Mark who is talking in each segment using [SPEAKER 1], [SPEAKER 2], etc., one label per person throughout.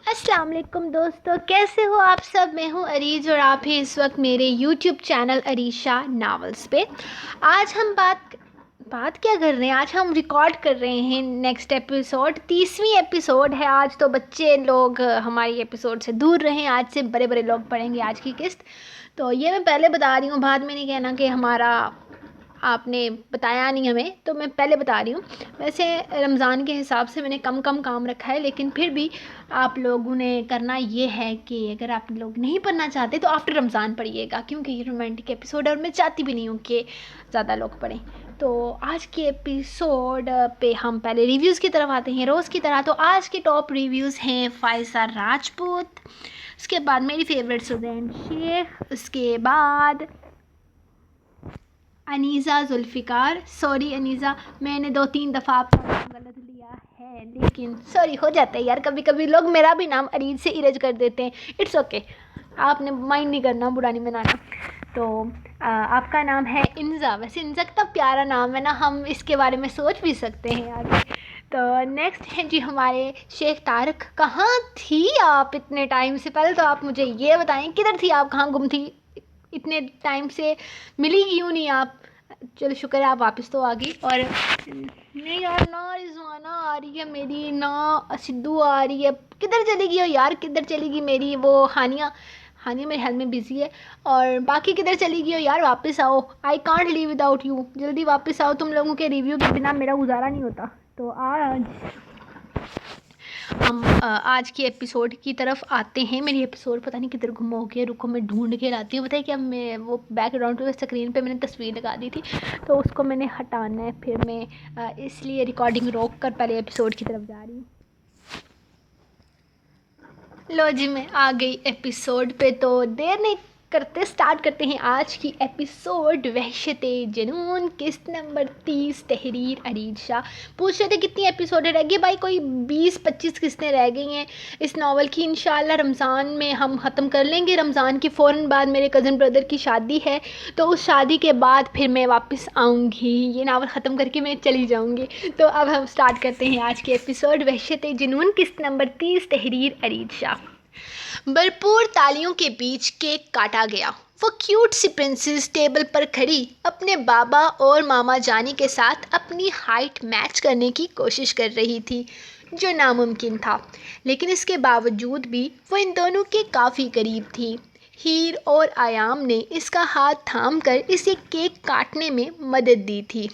[SPEAKER 1] السلام علیکم دوستو، کیسے ہو آپ سب؟ میں ہوں عریج اور آپ ہیں اس وقت میرے یوٹیوب چینل عریشہ ناولز پہ۔ آج ہم بات کیا کر رہے ہیں؟ آج ہم ریکارڈ کر رہے ہیں نیکسٹ ایپیسوڈ، 30ویں ایپیسوڈ ہے آج۔ تو بچے لوگ ہماری ایپیسوڈ سے دور رہیں، آج سے بڑے بڑے لوگ پڑھیں گے آج کی قسط۔ تو یہ میں پہلے بتا رہی ہوں، بعد میں نہیں کہنا کہ ہمارا آپ نے بتایا نہیں ہمیں، تو میں پہلے بتا رہی ہوں۔ ویسے رمضان کے حساب سے میں نے کم کام رکھا ہے، لیکن پھر بھی آپ لوگوں نے کرنا یہ ہے کہ اگر آپ لوگ نہیں پڑھنا چاہتے تو آفٹر رمضان پڑھیے گا، کیونکہ یہ رومانٹک ایپیسوڈ ہے اور میں چاہتی بھی نہیں ہوں کہ زیادہ لوگ پڑھیں۔ تو آج کے ایپیسوڈ پہ ہم پہلے ریویوز کی طرف آتے ہیں روز کی طرح۔ تو آج کے ٹاپ ریویوز ہیں فائزہ راجپوت، اس کے بعد میری فیوریٹ سدین شیخ، اس کے بعد انیزہ ذوالفقار۔ سوری انیزہ، میں نے 2-3 دفعہ آپ کا نام غلط لیا ہے، لیکن سوری، ہو جاتا ہے یار، کبھی کبھی لوگ میرا بھی نام عریج سے ارج کر دیتے ہیں، اٹس اوکے، آپ نے مائنڈ نہیں کرنا، برا نہیں بنانا۔ تو آپ کا نام ہے انزا۔ ویسے انزا کتنا پیارا نام ہے نا، ہم اس کے بارے میں سوچ بھی سکتے ہیں آگے۔ تو نیکسٹ ہیں جی ہمارے شیخ طارق۔ کہاں تھی آپ اتنے ٹائم سے؟ پہلے تو آپ مجھے یہ بتائیں کدھر تھی آپ، کہاں گم تھی اتنے ٹائم سے، ملی کیوں نہیں آپ؟ چلو شکر ہے آپ واپس تو آ گئی۔ اور نہیں یار، نہ رضوانہ آ رہی ہے میری، نہ سدھو آ رہی ہے، کدھر چلی گئی ہو یار؟ کدھر چلی گئی میری وہ ہانیہ میرے ہیلتھ میں بزی ہے، اور باقی کدھر چلی گئی ہو یار؟ واپس آؤ، I can't leave without you, جلدی واپس آؤ، تم لوگوں کے ریویو کے بنا میرا گزارا نہیں ہوتا۔ تو ہم آج کی ایپیسوڈ کی طرف آتے ہیں۔ میری ایپیسوڈ پتہ نہیں کدھر گم ہو گیا، رکو میں ڈھونڈ کے لاتی ہوں۔ بتائیں کیا، میں وہ بیک گراؤنڈ پہ اسکرین پہ میں نے تصویر لگا دی تھی، تو اس کو میں نے ہٹانا ہے، پھر میں اس لیے ریکارڈنگ روک کر پہلے ایپیسوڈ کی طرف جا رہی ہوں۔ لو جی میں آ گئی ایپیسوڈ پہ، تو دیر نہیں کرتے سٹارٹ کرتے ہیں آج کی ایپیسوڈ۔ وحشت جنون، قسط نمبر 30، تحریر عریج شاہ۔ پوچھ رہے تھے کتنی ایپیسوڈیں رہ گئی؟ بھائی کوئی 20-25 قسطیں رہ گئی ہیں اس ناول کی، انشاءاللہ رمضان میں ہم ختم کر لیں گے۔ رمضان کے فوراً بعد میرے کزن بردر کی شادی ہے، تو اس شادی کے بعد پھر میں واپس آؤں گی، یہ ناول ختم کر کے میں چلی جاؤں گی۔ تو اب ہم سٹارٹ کرتے ہیں آج کے ایپیسوڈ وحشت جنون، قسط نمبر 30، تحریر عریج شاہ۔ بھرپور تالیوں کے بیچ کیک کاٹا گیا۔ وہ کیوٹ سی پرنسس ٹیبل پر کھڑی اپنے بابا اور ماما جانی کے ساتھ اپنی ہائٹ میچ کرنے کی کوشش کر رہی تھی، جو ناممکن تھا، لیکن اس کے باوجود بھی وہ ان دونوں کے کافی قریب تھی۔ ہیر اور ایام نے اس کا ہاتھ تھام کر اسے کیک کاٹنے میں مدد دی تھی۔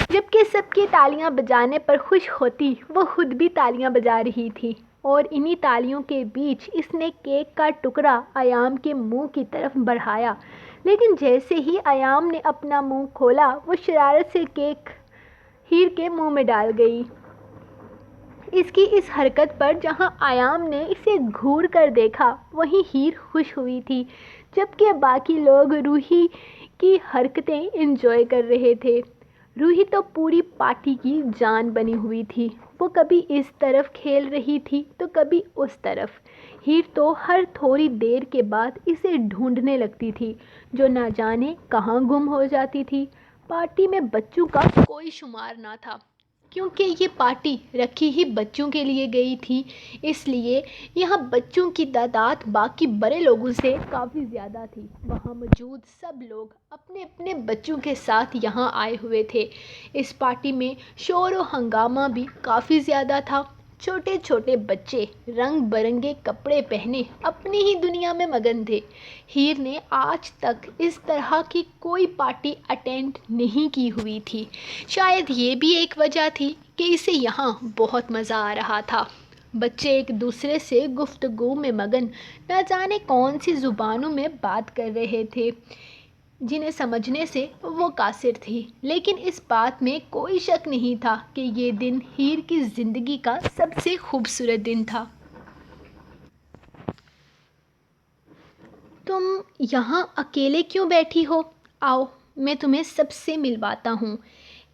[SPEAKER 1] جبکہ سب کی تالیاں بجانے پر خوش ہوتی، وہ خود بھی تالیاں بجا رہی تھی، اور انہی تالیوں کے بیچ اس نے کیک کا ٹکڑا ایام کے منہ کی طرف بڑھایا، لیکن جیسے ہی ایام نے اپنا منہ کھولا، وہ شرارت سے کیک ہیر کے منہ میں ڈال گئی۔ اس کی اس حرکت پر جہاں ایام نے اسے گھور کر دیکھا، وہیں ہیر خوش ہوئی تھی، جبکہ باقی لوگ روحی کی حرکتیں انجوائے کر رہے تھے۔ روحی تو پوری پارٹی کی جان بنی ہوئی تھی، وہ کبھی اس طرف کھیل رہی تھی تو کبھی اس طرف۔ ہیر تو ہر تھوڑی دیر کے بعد اسے ڈھونڈنے لگتی تھی، جو نہ جانے کہاں گم ہو جاتی تھی۔ پارٹی میں بچوں کا کوئی شمار نہ تھا، کیونکہ یہ پارٹی رکھی ہی بچوں کے لیے گئی تھی، اس لیے یہاں بچوں کی تعداد باقی بڑے لوگوں سے کافی زیادہ تھی۔ وہاں موجود سب لوگ اپنے اپنے بچوں کے ساتھ یہاں آئے ہوئے تھے۔ اس پارٹی میں شور و ہنگامہ بھی کافی زیادہ تھا۔ چھوٹے چھوٹے بچے رنگ برنگے کپڑے پہنے اپنی ہی دنیا میں مگن تھے۔ ہیر نے آج تک اس طرح کی کوئی پارٹی اٹینڈ نہیں کی ہوئی تھی، شاید یہ بھی ایک وجہ تھی کہ اسے یہاں بہت مزہ آ رہا تھا۔ بچے ایک دوسرے سے گفتگو میں مگن، نہ جانے کون سی زبانوں میں بات کر رہے تھے، جنہیں سمجھنے سے وہ قاصر تھی، لیکن اس بات میں کوئی شک نہیں تھا کہ یہ دن ہیر کی زندگی کا سب سے خوبصورت دن تھا۔ تم یہاں اکیلے کیوں بیٹھی ہو؟ آؤ میں تمہیں سب سے ملواتا ہوں۔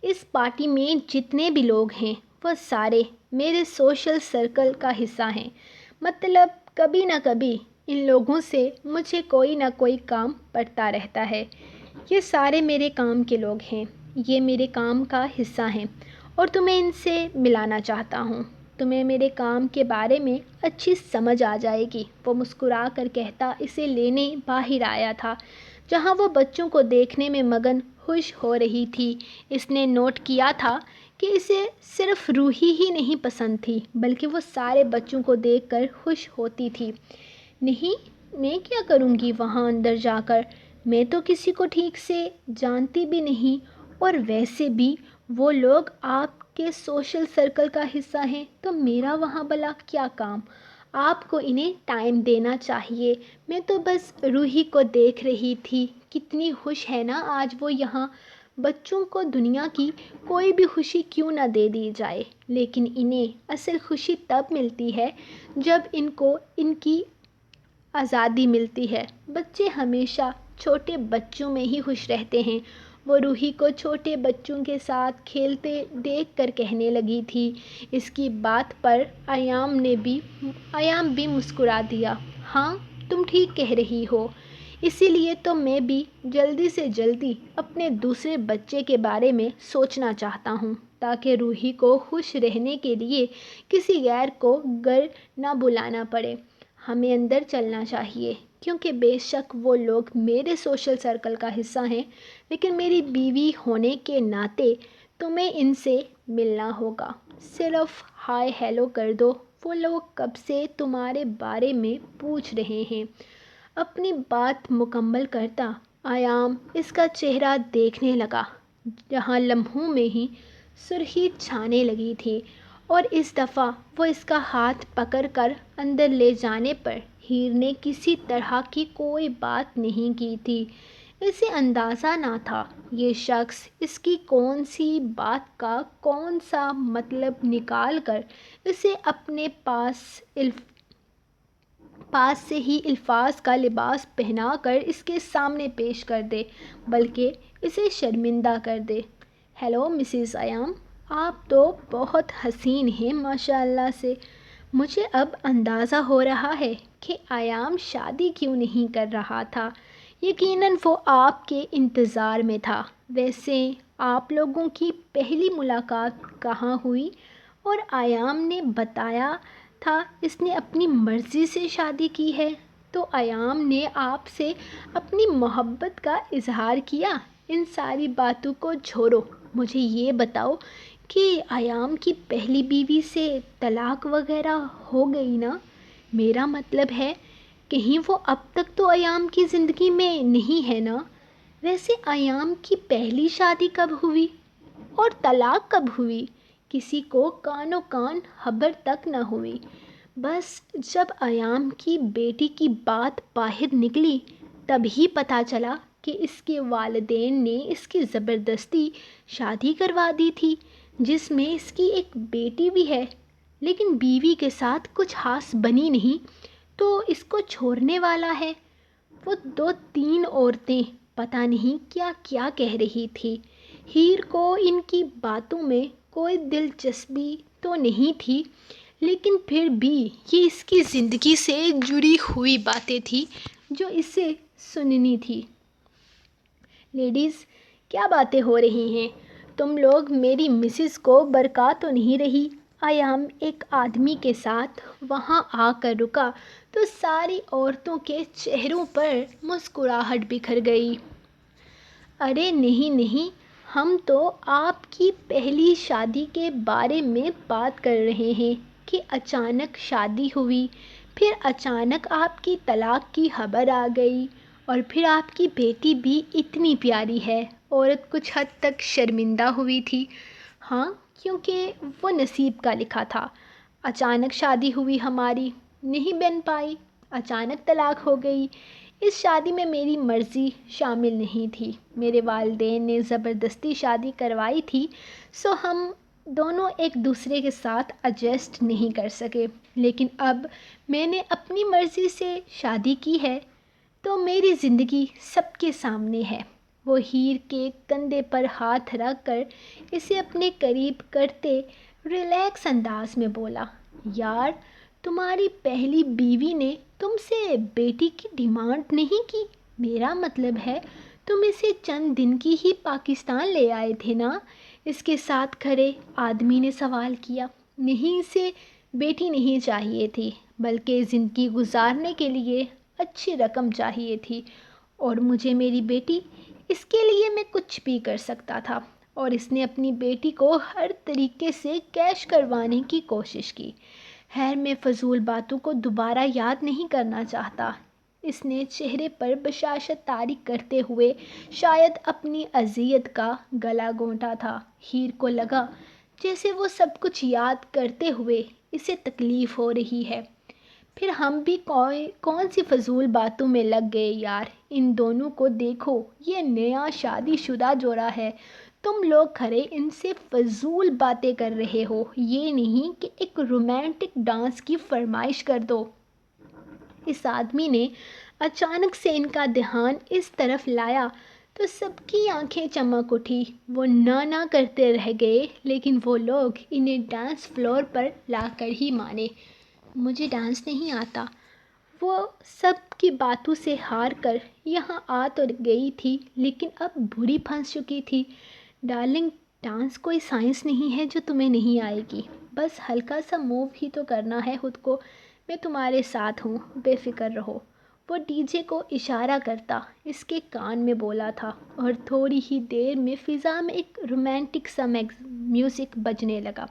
[SPEAKER 1] اس پارٹی میں جتنے بھی لوگ ہیں وہ سارے میرے سوشل سرکل کا حصہ ہیں، مطلب کبھی نہ کبھی ان لوگوں سے مجھے کوئی نہ کوئی کام پڑتا رہتا ہے۔ یہ سارے میرے کام کے لوگ ہیں، یہ میرے کام کا حصہ ہیں، اور تمہیں ان سے ملانا چاہتا ہوں۔ تمہیں میرے کام کے بارے میں اچھی سمجھ آ جائے گی، وہ مسکرا کر کہتا اسے لینے باہر آیا تھا، جہاں وہ بچوں کو دیکھنے میں مگن خوش ہو رہی تھی۔ اس نے نوٹ کیا تھا کہ اسے صرف روحی ہی نہیں پسند تھی، بلکہ وہ سارے بچوں کو دیکھ کر خوش ہوتی تھی۔ نہیں، میں کیا کروں گی وہاں اندر جا کر؟ میں تو کسی کو ٹھیک سے جانتی بھی نہیں، اور ویسے بھی وہ لوگ آپ کے سوشل سرکل کا حصہ ہیں، تو میرا وہاں بھلا کیا کام؟ آپ کو انہیں ٹائم دینا چاہیے۔ میں تو بس روحی کو دیکھ رہی تھی، کتنی خوش ہے نا آج وہ یہاں۔ بچوں کو دنیا کی کوئی بھی خوشی کیوں نہ دے دی جائے، لیکن انہیں اصل خوشی تب ملتی ہے جب ان کو ان کی آزادی ملتی ہے۔ بچے ہمیشہ چھوٹے بچوں میں ہی خوش رہتے ہیں، وہ روحی کو چھوٹے بچوں کے ساتھ کھیلتے دیکھ کر کہنے لگی تھی۔ اس کی بات پر ایام بھی مسکرا دیا۔ ہاں، تم ٹھیک کہہ رہی ہو، اسی لیے تو میں بھی جلدی سے جلدی اپنے دوسرے بچے کے بارے میں سوچنا چاہتا ہوں، تاکہ روحی کو خوش رہنے کے لیے کسی غیر کو گھر نہ بلانا پڑے۔ ہمیں اندر چلنا چاہیے، کیونکہ بے شک وہ لوگ میرے سوشل سرکل کا حصہ ہیں، لیکن میری بیوی ہونے کے ناطے تمہیں ان سے ملنا ہوگا۔ صرف ہائے ہیلو کر دو، وہ لوگ کب سے تمہارے بارے میں پوچھ رہے ہیں۔ اپنی بات مکمل کرتا ایام اس کا چہرہ دیکھنے لگا، جہاں لمحوں میں ہی سرخی چھانے لگی تھی، اور اس دفعہ وہ اس کا ہاتھ پکڑ کر اندر لے جانے پر ہیر نے کسی طرح کی کوئی بات نہیں کی تھی۔ اسے اندازہ نہ تھا یہ شخص اس کی کون سی بات کا کون سا مطلب نکال کر اسے اپنے پاس سے ہی الفاظ کا لباس پہنا کر اس کے سامنے پیش کر دے، بلکہ اسے شرمندہ کر دے۔ ہیلو مسز ایام، آپ تو بہت حسین ہیں ماشاء اللہ سے۔ مجھے اب اندازہ ہو رہا ہے کہ ایام شادی کیوں نہیں کر رہا تھا۔ یقیناً وہ آپ کے انتظار میں تھا۔ ویسے آپ لوگوں کی پہلی ملاقات کہاں ہوئی؟ اور ایام نے بتایا تھا اس نے اپنی مرضی سے شادی کی ہے، تو ایام نے آپ سے اپنی محبت کا اظہار کیا۔ ان ساری باتوں کو چھوڑو، مجھے یہ بتاؤ کہ ایام کی پہلی بیوی سے طلاق وغیرہ ہو گئی نا؟ میرا مطلب ہے کہیں وہ اب تک تو ایام کی زندگی میں نہیں ہے نا؟ ویسے ایام کی پہلی شادی کب ہوئی اور طلاق کب ہوئی؟ کسی کو کانوں کان خبر تک نہ ہوئی۔ بس جب ایام کی بیٹی کی بات باہر نکلی تب ہی پتہ چلا کہ اس کے والدین نے اس کی زبردستی شادی کروا دی تھی، جس میں اس کی ایک بیٹی بھی ہے، لیکن بیوی کے ساتھ کچھ خاص بنی نہیں تو اس کو چھوڑنے والا ہے۔ وہ 2-3 عورتیں پتہ نہیں کیا کیا کہہ رہی تھی۔ ہیر کو ان کی باتوں میں کوئی دلچسپی تو نہیں تھی، لیکن پھر بھی یہ اس کی زندگی سے جڑی ہوئی باتیں تھیں جو اسے سننی تھی۔ لیڈیز، کیا باتیں ہو رہی ہیں؟ تم لوگ میری مسز کو برقا تو نہیں رہی؟ ایام ایک آدمی کے ساتھ وہاں آ کر رکا تو ساری عورتوں کے چہروں پر مسکراہٹ بکھر گئی۔ ارے نہیں نہیں، ہم تو آپ کی پہلی شادی کے بارے میں بات کر رہے ہیں کہ اچانک شادی ہوئی، پھر اچانک آپ کی طلاق کی خبر آ گئی، اور پھر آپ کی بیٹی بھی اتنی پیاری ہے۔ عورت کچھ حد تک شرمندہ ہوئی تھی۔ ہاں، کیونکہ وہ نصیب کا لکھا تھا۔ اچانک شادی ہوئی ہماری، نہیں بن پائی، اچانک طلاق ہو گئی۔ اس شادی میں میری مرضی شامل نہیں تھی، میرے والدین نے زبردستی شادی کروائی تھی، سو ہم دونوں ایک دوسرے کے ساتھ ایڈجسٹ نہیں کر سکے، لیکن اب میں نے اپنی مرضی سے شادی کی ہے تو میری زندگی سب کے سامنے ہے۔ وہ ہیر کے کندھے پر ہاتھ رکھ کر اسے اپنے قریب کرتے ریلیکس انداز میں بولا، یار، تمہاری پہلی بیوی نے تم سے بیٹی کی ڈیمانڈ نہیں کی؟ میرا مطلب ہے تم اسے چند دن کی ہی پاکستان لے آئے تھے نا؟ اس کے ساتھ کھڑے آدمی نے سوال کیا۔ نہیں سے بیٹی نہیں چاہیے تھی، بلکہ زندگی گزارنے کے لیے اچھی رقم چاہیے تھی، اور مجھے میری بیٹی، اس کے لیے میں کچھ بھی کر سکتا تھا۔ اور اس نے اپنی بیٹی کو ہر طریقے سے کیش کروانے کی کوشش کی۔ خیر، میں فضول باتوں کو دوبارہ یاد نہیں کرنا چاہتا۔ اس نے چہرے پر بشاشت طاری کرتے ہوئے شاید اپنی اذیت کا گلا گھونٹا تھا۔ ہیر کو لگا جیسے وہ سب کچھ یاد کرتے ہوئے اسے تکلیف ہو رہی ہے۔ پھر ہم بھی کون سی فضول باتوں میں لگ گئے یار۔ ان دونوں کو دیکھو، یہ نیا شادی شدہ جوڑا ہے، تم لوگ کھڑے ان سے فضول باتیں کر رہے ہو، یہ نہیں کہ ایک رومانٹک ڈانس کی فرمائش کر دو۔ اس آدمی نے اچانک سے ان کا دھیان اس طرف لایا تو سب کی آنکھیں چمک اٹھی۔ وہ نہ کرتے رہ گئے، لیکن وہ لوگ انہیں ڈانس فلور پر لا کر ہی مانے۔ مجھے ڈانس نہیں آتا، وہ سب کی باتوں سے ہار کر یہاں آ تو گئی تھی، لیکن اب بری پھنس چکی تھی۔ ڈارلنگ، ڈانس کوئی سائنس نہیں ہے جو تمہیں نہیں آئے گی، بس ہلکا سا موو ہی تو کرنا ہے خود کو۔ میں تمہارے ساتھ ہوں، بے فکر رہو۔ وہ ڈی جے کو اشارہ کرتا اس کے کان میں بولا تھا، اور تھوڑی ہی دیر میں فضا میں ایک رومانٹک سا میوزک بجنے لگا۔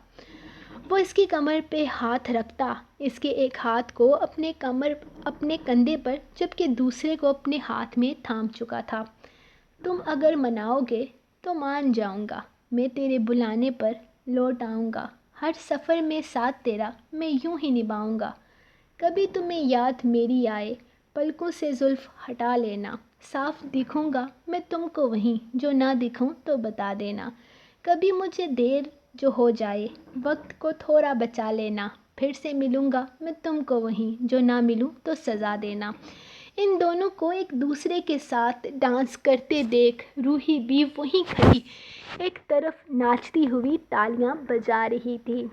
[SPEAKER 1] وہ اس کی کمر پہ ہاتھ رکھتا، اس کے ایک ہاتھ کو اپنے کندھے پر جبکہ دوسرے کو اپنے ہاتھ میں تھام چکا تھا۔ تم اگر مناؤ گے تو مان جاؤں گا، میں تیرے بلانے پر لوٹ آؤں گا، ہر سفر میں ساتھ تیرا میں یوں ہی نبھاؤں گا۔ کبھی تمہیں یاد میری آئے، پلکوں سے زلف ہٹا لینا، صاف دکھوں گا میں تم کو وہیں، جو نہ دکھوں تو بتا دینا۔ کبھی مجھے دیر جو ہو جائے، وقت کو تھوڑا بچا لینا، پھر سے ملوں گا میں تم کو وہیں، جو نہ ملوں تو سزا دینا۔ ان دونوں کو ایک دوسرے کے ساتھ ڈانس کرتے دیکھ روحی بھی وہیں کھڑی ایک طرف ناچتی ہوئی تالیاں بجا رہی تھی۔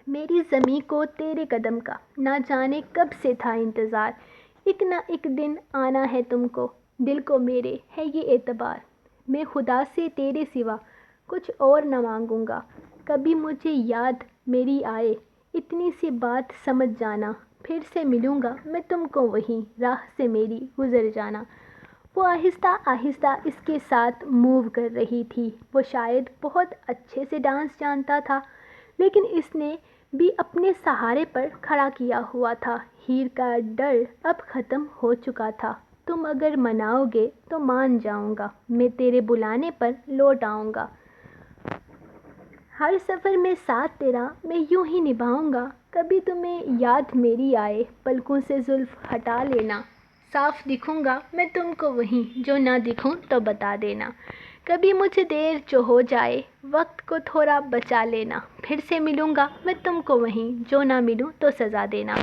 [SPEAKER 1] میری زمیں کو تیرے قدم کا نہ جانے کب سے تھا انتظار، ایک نہ ایک دن آنا ہے تم کو، دل کو میرے ہے یہ اعتبار۔ میں خدا سے تیرے سوا کچھ اور نہ مانگوں گا، کبھی مجھے یاد میری آئے، اتنی سی بات سمجھ جانا، پھر سے ملوں گا میں تم کو وہیں، راہ سے میری گزر جانا۔ وہ آہستہ آہستہ اس کے ساتھ موو کر رہی تھی۔ وہ شاید بہت اچھے سے ڈانس جانتا تھا، لیکن اس نے بھی اپنے سہارے پر کھڑا کیا ہوا تھا۔ ہیر کا ڈر اب ختم ہو چکا تھا۔ تم اگر مناؤ گے تو مان جاؤں گا، میں تیرے بلانے پر لوٹ آؤں گا، ہر سفر میں ساتھ تیرا میں یوں ہی نبھاؤں گا۔ کبھی تمہیں یاد میری آئے، پلکوں سے زلف ہٹا لینا، صاف دکھوں گا میں تم کو وہیں، جو نہ دکھوں تو بتا دینا۔ کبھی مجھے دیر جو ہو جائے، وقت کو تھوڑا بچا لینا، پھر سے ملوں گا میں تم کو وہیں، جو نہ ملوں تو سزا دینا۔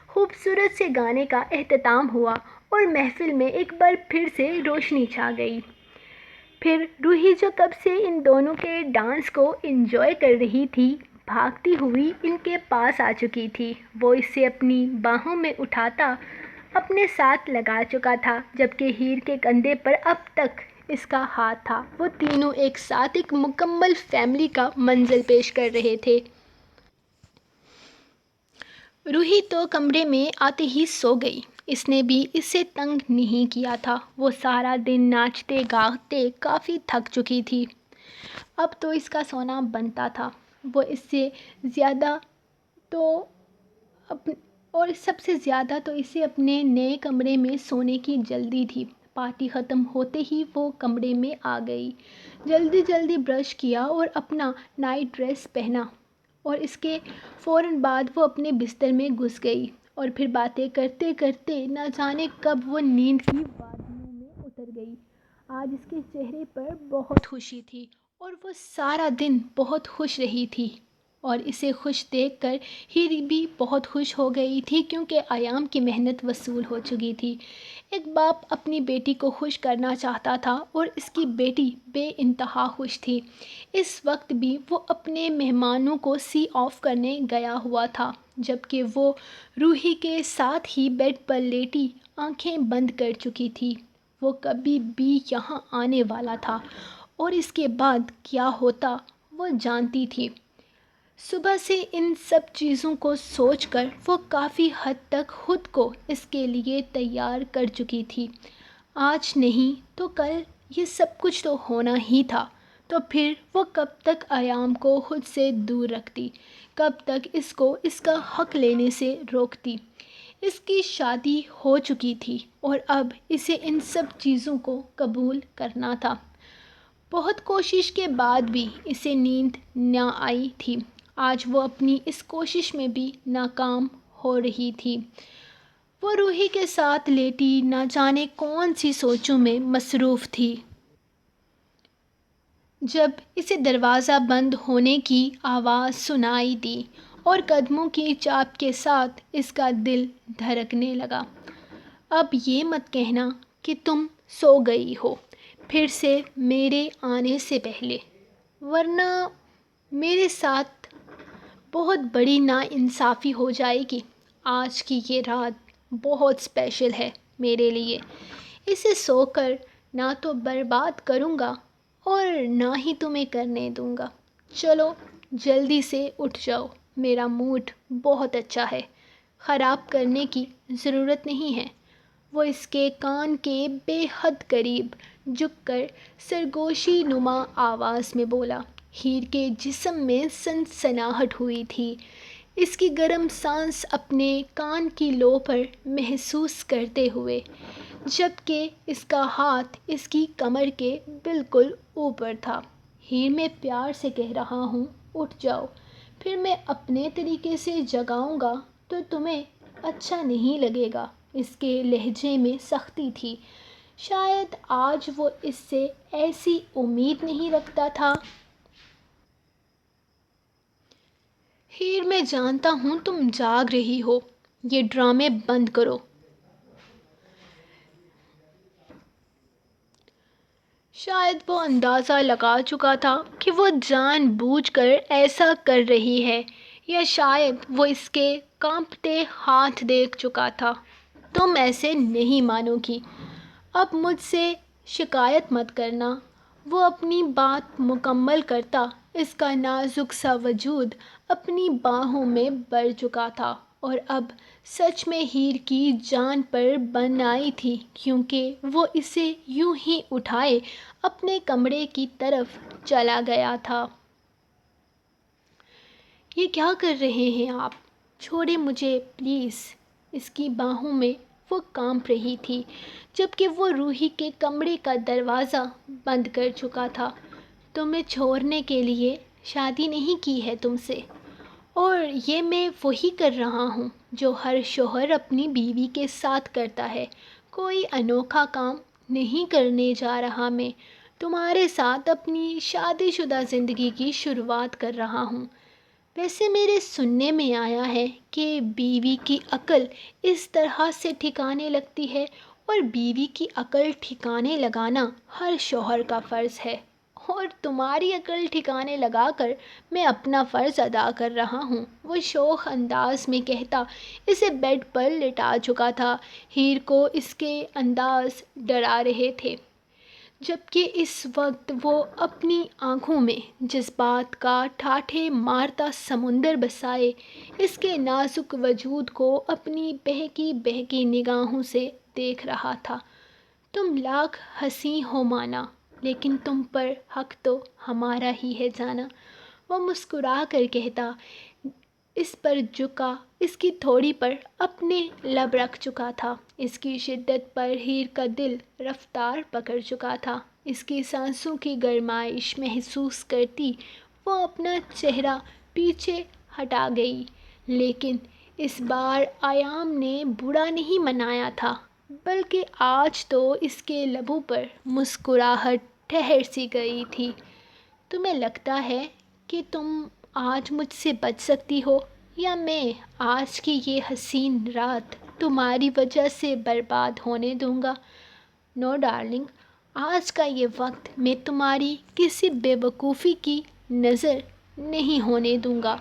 [SPEAKER 1] خوبصورت سے گانے کا اختتام ہوا اور محفل میں ایک بار پھر سے روشنی چھا گئی۔ پھر روحی، جو تب سے ان دونوں کے ڈانس کو انجوائے کر رہی تھی، بھاگتی ہوئی ان کے پاس آ چکی تھی۔ وہ اسے اپنی باہوں میں اٹھاتا اپنے ساتھ لگا چکا تھا، جبکہ ہیر کے کندھے پر اب تک اس کا ہاتھ تھا۔ وہ تینوں ایک ساتھ ایک مکمل فیملی کا منظر پیش کر رہے تھے۔ روحی تو کمرے میں آتے ہی سو گئی۔ اس نے بھی اسے تنگ نہیں کیا تھا۔ وہ سارا دن ناچتے گاتے کافی تھک چکی تھی، اب تو اس کا سونا بنتا تھا۔ وہ اس سے زیادہ تو اور سب سے زیادہ تو اسے اپنے نئے کمرے میں سونے کی جلدی تھی۔ پارٹی ختم ہوتے ہی وہ کمرے میں آ گئی، جلدی برش کیا اور اپنا نائٹ ڈریس پہنا، اور اس کے فوراً بعد وہ اپنے بستر میں گھس گئی، اور پھر باتیں کرتے کرتے نہ جانے کب وہ نیند کی وادیوں میں اتر گئی۔ آج اس کے چہرے پر بہت خوشی تھی، اور وہ سارا دن بہت خوش رہی تھی، اور اسے خوش دیکھ کر ہیر بھی بہت خوش ہو گئی تھی، کیونکہ ایام کی محنت وصول ہو چکی تھی۔ ایک باپ اپنی بیٹی کو خوش کرنا چاہتا تھا، اور اس کی بیٹی بے انتہا خوش تھی۔ اس وقت بھی وہ اپنے مہمانوں کو سی آف کرنے گیا ہوا تھا، جبکہ وہ روحی کے ساتھ ہی بیڈ پر لیٹی آنکھیں بند کر چکی تھی۔ وہ کبھی بھی یہاں آنے والا تھا، اور اس کے بعد کیا ہوتا وہ جانتی تھی۔ صبح سے ان سب چیزوں کو سوچ کر وہ کافی حد تک خود کو اس کے لیے تیار کر چکی تھی۔ آج نہیں تو کل یہ سب کچھ تو ہونا ہی تھا، تو پھر وہ کب تک ایام کو خود سے دور رکھتی، کب تک اس کو اس کا حق لینے سے روکتی۔ اس کی شادی ہو چکی تھی اور اب اسے ان سب چیزوں کو قبول کرنا تھا۔ بہت کوشش کے بعد بھی اسے نیند نہ آئی تھی۔ آج وہ اپنی اس کوشش میں بھی ناکام ہو رہی تھی۔ وہ روحی کے ساتھ لیٹی نہ جانے کون سی سوچوں میں مصروف تھی، جب اسے دروازہ بند ہونے کی آواز سنائی دی اور قدموں کی چاپ کے ساتھ اس کا دل دھڑکنے لگا۔ اب یہ مت کہنا کہ تم سو گئی ہو پھر سے میرے آنے سے پہلے، ورنہ میرے ساتھ بہت بڑی ناانصافی ہو جائے گی۔ آج کی یہ رات بہت اسپیشل ہے میرے لیے۔ اسے سو کر نہ تو برباد کروں گا اور نہ ہی تمہیں کرنے دوں گا۔ چلو جلدی سے اٹھ جاؤ، میرا موڈ بہت اچھا ہے، خراب کرنے کی ضرورت نہیں ہے۔ وہ اس کے کان کے بے حد قریب جھک کر سرگوشی نما آواز میں بولا۔ ہیر کے جسم میں سنسناہٹ ہوئی تھی، اس کی گرم سانس اپنے کان کی لو پر محسوس کرتے ہوئے، جبکہ اس کا ہاتھ اس کی کمر کے بالکل اوپر تھا۔ ہیر میں پیار سے کہہ رہا ہوں، اٹھ جاؤ، پھر میں اپنے طریقے سے جگاؤں گا تو تمہیں اچھا نہیں لگے گا۔ اس کے لہجے میں سختی تھی، شاید آج وہ اس سے ایسی امید نہیں رکھتا تھا۔ ہیر میں جانتا ہوں تم جاگ رہی ہو، یہ ڈرامے بند کرو۔ شاید وہ اندازہ لگا چکا تھا کہ وہ جان بوجھ کر ایسا کر رہی ہے، یا شاید وہ اس کے کانپتے ہاتھ دیکھ چکا تھا۔ تم ایسے نہیں مانو گی، اب مجھ سے شکایت مت کرنا۔ وہ اپنی بات مکمل کرتا اس کا نازک سا وجود اپنی باہوں میں بڑھ چکا تھا اور اب سچ میں ہیر کی جان پر بن آئی تھی، کیونکہ وہ اسے یوں ہی اٹھائے اپنے کمرے کی طرف چلا گیا تھا۔ یہ کیا کر رہے ہیں آپ؟ چھوڑیں مجھے پلیز۔ اس کی باہوں میں وہ کانپ رہی تھی، جبکہ وہ روحی کے کمرے کا دروازہ بند کر چکا تھا۔ تمہیں چھوڑنے کے لیے شادی نہیں کی ہے تم سے، اور یہ میں وہی کر رہا ہوں جو ہر شوہر اپنی بیوی کے ساتھ کرتا ہے۔ کوئی انوکھا کام نہیں کرنے جا رہا، میں تمہارے ساتھ اپنی شادی شدہ زندگی کی شروعات کر رہا ہوں۔ ویسے میرے سننے میں آیا ہے کہ بیوی کی عقل اس طرح سے ٹھکانے لگتی ہے، اور بیوی کی عقل ٹھکانے لگانا ہر شوہر کا فرض ہے، اور تمہاری عقل ٹھکانے لگا کر میں اپنا فرض ادا کر رہا ہوں، وہ شوخ انداز میں کہتا اسے بیڈ پر لٹا چکا تھا۔ ہیر کو اس کے انداز ڈرا رہے تھے، جبکہ اس وقت وہ اپنی آنکھوں میں جذبات کا ٹھاٹھے مارتا سمندر بسائے اس کے نازک وجود کو اپنی بہکی بہکی نگاہوں سے دیکھ رہا تھا۔ تم لاکھ حسین ہو مانا، لیکن تم پر حق تو ہمارا ہی ہے جانا، وہ مسکرا کر کہتا، اس پر جھکا اس کی تھوڑی پر اپنے لب رکھ چکا تھا۔ اس کی شدت پر ہیر کا دل رفتار پکڑ چکا تھا۔ اس کی سانسوں کی گرمائش محسوس کرتی وہ اپنا چہرہ پیچھے ہٹا گئی، لیکن اس بار ایام نے برا نہیں منایا تھا، بلکہ آج تو اس کے لبوں پر مسکراہٹ ٹھہر سی گئی تھی۔ تمہیں لگتا ہے کہ تم آج مجھ سے بچ سکتی ہو، یا میں آج کی یہ حسین رات تمہاری وجہ سے برباد ہونے دوں گا؟ نو ڈارلنگ، آج کا یہ وقت میں تمہاری کسی بے وقوفی کی نظر نہیں ہونے دوں گا،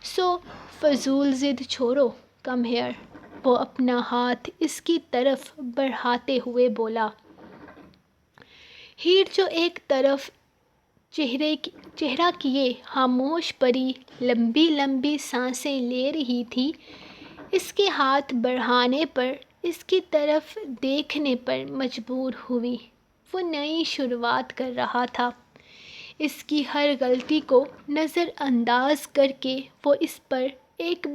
[SPEAKER 1] سو فضول ضد چھوڑو، کم ہیئر۔ وہ اپنا ہاتھ اس کی طرف بڑھاتے ہوئے بولا۔ ہیر جو ایک طرف چہرہ کیے خاموش پری لمبی لمبی سانسیں لے رہی تھی۔ اس کے ہاتھ بڑھانے پر، اس کی طرف دیکھنے پر مجبور ہوئی۔ وہ نئی شروعات کر رہا تھا۔ اس کی ہر غلطی کو نظر انداز کر کے وہ اس پر ایک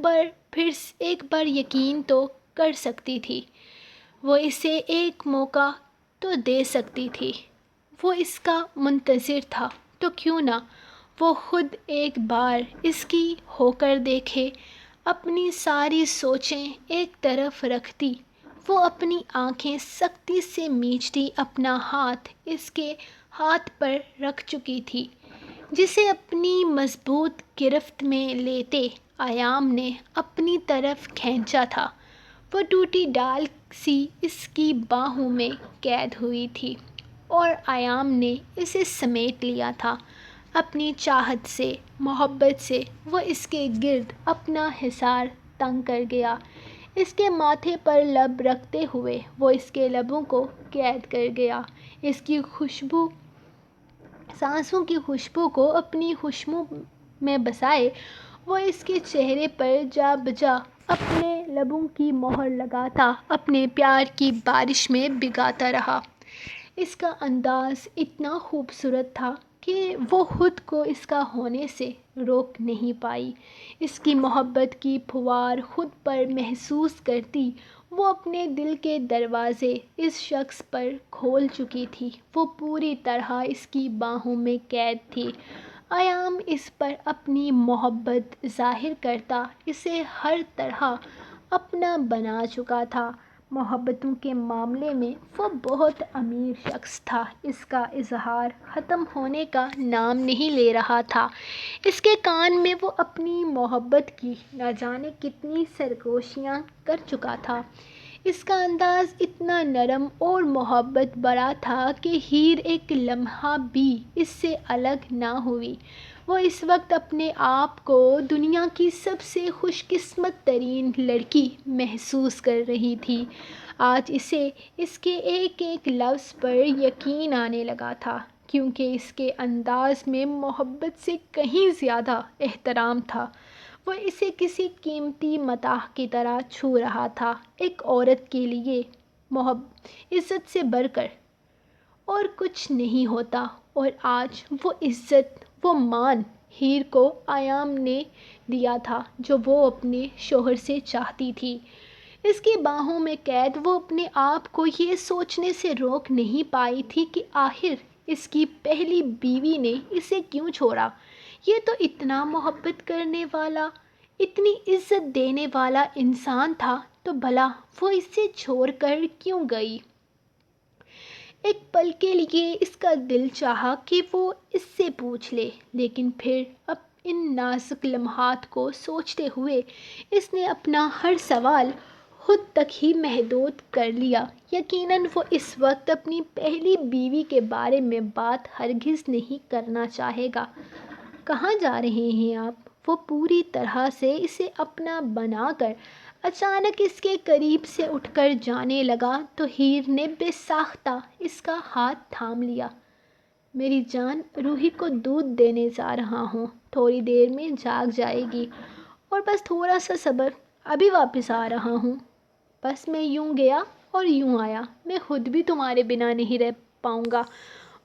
[SPEAKER 1] بار یقین تو کر سکتی تھی۔ وہ اسے ایک موقع تو دے سکتی تھی۔ وہ اس کا منتظر تھا تو کیوں نہ وہ خود ایک بار اس کی ہو کر دیکھے۔ اپنی ساری سوچیں ایک طرف رکھتی، وہ اپنی آنکھیں سختی سے میچتی اپنا ہاتھ اس کے ہاتھ پر رکھ چکی تھی، جسے اپنی مضبوط گرفت میں لیتے ایام نے اپنی طرف کھینچا تھا۔ وہ ٹوٹی ڈال سی اس کی باہوں میں قید ہوئی تھی اور ایام نے اسے سمیٹ لیا تھا اپنی چاہت سے، محبت سے۔ وہ اس کے گرد اپنا حصار تنگ کر گیا، اس کے ماتھے پر لب رکھتے ہوئے وہ اس کے لبوں کو قید کر گیا، اس کی خوشبو، سانسوں کی خوشبو کو اپنی ہوشوں میں بسائے وہ اس کے چہرے پر جا بجا اپنے لبوں کی مہر لگاتا، اپنے پیار کی بارش میں بھگاتا رہا۔ اس کا انداز اتنا خوبصورت تھا کہ وہ خود کو اس کا ہونے سے روک نہیں پائی۔ اس کی محبت کی پھوار خود پر محسوس کرتی وہ اپنے دل کے دروازے اس شخص پر کھول چکی تھی۔ وہ پوری طرح اس کی باہوں میں قید تھی۔ ایام اس پر اپنی محبت ظاہر کرتا اسے ہر طرح اپنا بنا چکا تھا۔ محبتوں کے معاملے میں وہ بہت امیر شخص تھا۔ اس کا اظہار ختم ہونے کا نام نہیں لے رہا تھا۔ اس کے کان میں وہ اپنی محبت کی نہ جانے کتنی سرگوشیاں کر چکا تھا۔ اس کا انداز اتنا نرم اور محبت بھرا تھا کہ ہیر ایک لمحہ بھی اس سے الگ نہ ہوئی۔ وہ اس وقت اپنے آپ کو دنیا کی سب سے خوش قسمت ترین لڑکی محسوس کر رہی تھی۔ آج اسے اس کے ایک ایک لفظ پر یقین آنے لگا تھا، کیونکہ اس کے انداز میں محبت سے کہیں زیادہ احترام تھا۔ وہ اسے کسی قیمتی متاع کی طرح چھو رہا تھا۔ ایک عورت کے لیے عزت سے بڑھ کر اور کچھ نہیں ہوتا، اور آج وہ عزت، وہ مان ہیر کو ایام نے دیا تھا جو وہ اپنے شوہر سے چاہتی تھی۔ اس کی باہوں میں قید وہ اپنے آپ کو یہ سوچنے سے روک نہیں پائی تھی کہ آخر اس کی پہلی بیوی نے اسے کیوں چھوڑا۔ یہ تو اتنا محبت کرنے والا، اتنی عزت دینے والا انسان تھا، تو بھلا وہ اسے چھوڑ کر کیوں گئی؟ ایک پل کے لیے اس کا دل چاہا کہ وہ اس سے پوچھ لے، لیکن پھر اب ان نازک لمحات کو سوچتے ہوئے اس نے اپنا ہر سوال خود تک ہی محدود کر لیا۔ یقیناً وہ اس وقت اپنی پہلی بیوی کے بارے میں بات ہرگز نہیں کرنا چاہے گا۔ کہاں جا رہے ہیں آپ؟ وہ پوری طرح سے اسے اپنا بنا کر اچانک اس کے قریب سے اٹھ کر جانے لگا تو ہیر نے بے ساختہ اس کا ہاتھ تھام لیا۔ میری جان، روحی کو دودھ دینے جا رہا ہوں، تھوڑی دیر میں جاگ جائے گی، اور بس تھوڑا سا صبر، ابھی واپس آ رہا ہوں۔ بس میں یوں گیا اور یوں آیا، میں خود بھی تمہارے بنا نہیں رہ پاؤں گا۔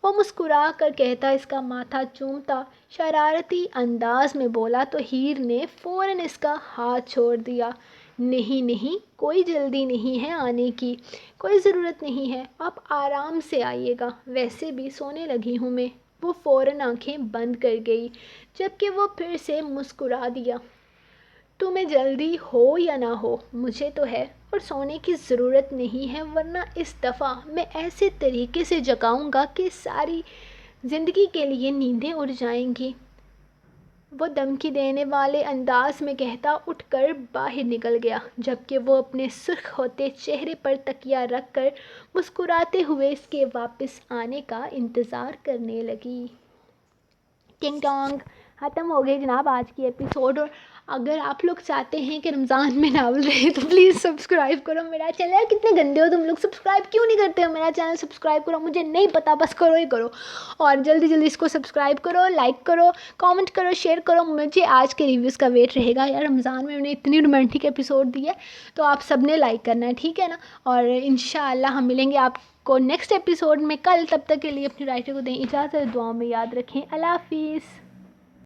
[SPEAKER 1] وہ مسکرا کر کہتا اس کا ماتھا چومتا شرارتی انداز میں بولا تو ہیر نے فوراً اس کا ہاتھ چھوڑ دیا۔ نہیں نہیں، کوئی جلدی نہیں ہے آنے کی، کوئی ضرورت نہیں ہے، آپ آرام سے آئیے گا، ویسے بھی سونے لگی ہوں میں۔ وہ فوراً آنکھیں بند کر گئی، جبکہ وہ پھر سے مسکرا دیا۔ تمہیں جلدی ہو یا نہ ہو، مجھے تو ہے، اور سونے کی ضرورت نہیں ہے، ورنہ اس دفعہ میں ایسے طریقے سے جگاؤں گا کہ ساری زندگی کے لیے نیندیں اڑ جائیں گی۔ وہ دھمکی دینے والے انداز میں کہتا اٹھ کر باہر نکل گیا، جبکہ وہ اپنے سرخ ہوتے چہرے پر تکیہ رکھ کر مسکراتے ہوئے اس کے واپس آنے کا انتظار کرنے لگی۔ ٹنگ ٹانگ، ختم ہو گئی جناب آج کی ایپیسوڈ، اور اگر آپ لوگ چاہتے ہیں کہ رمضان میں ناول رہے تو پلیز سبسکرائب کرو میرا چینل. کتنے گندے ہو تم لوگ, سبسکرائب کیوں نہیں کرتے ہو میرا چینل؟ سبسکرائب کرو, مجھے نہیں پتا, بس کرو ہی کرو. اور جلدی جلدی اس کو سبسکرائب کرو, لائک کرو, کامنٹ کرو, شیئر کرو. مجھے آج کے ریویوز کا ویٹ رہے گا یار. رمضان میں انہیں اتنی رومانٹک ایپیسوڈ دی ہے تو آپ سب نے لائک کرنا ہے, ٹھیک ہے نا. اور انشاءاللہ ہم ملیں گے آپ کو نیکسٹ ایپیسوڈ میں کل. تب تک کے لیے اپنی رائٹر کو دیں اجازت, دعاؤں میں یاد رکھیں. اللہ حافظ.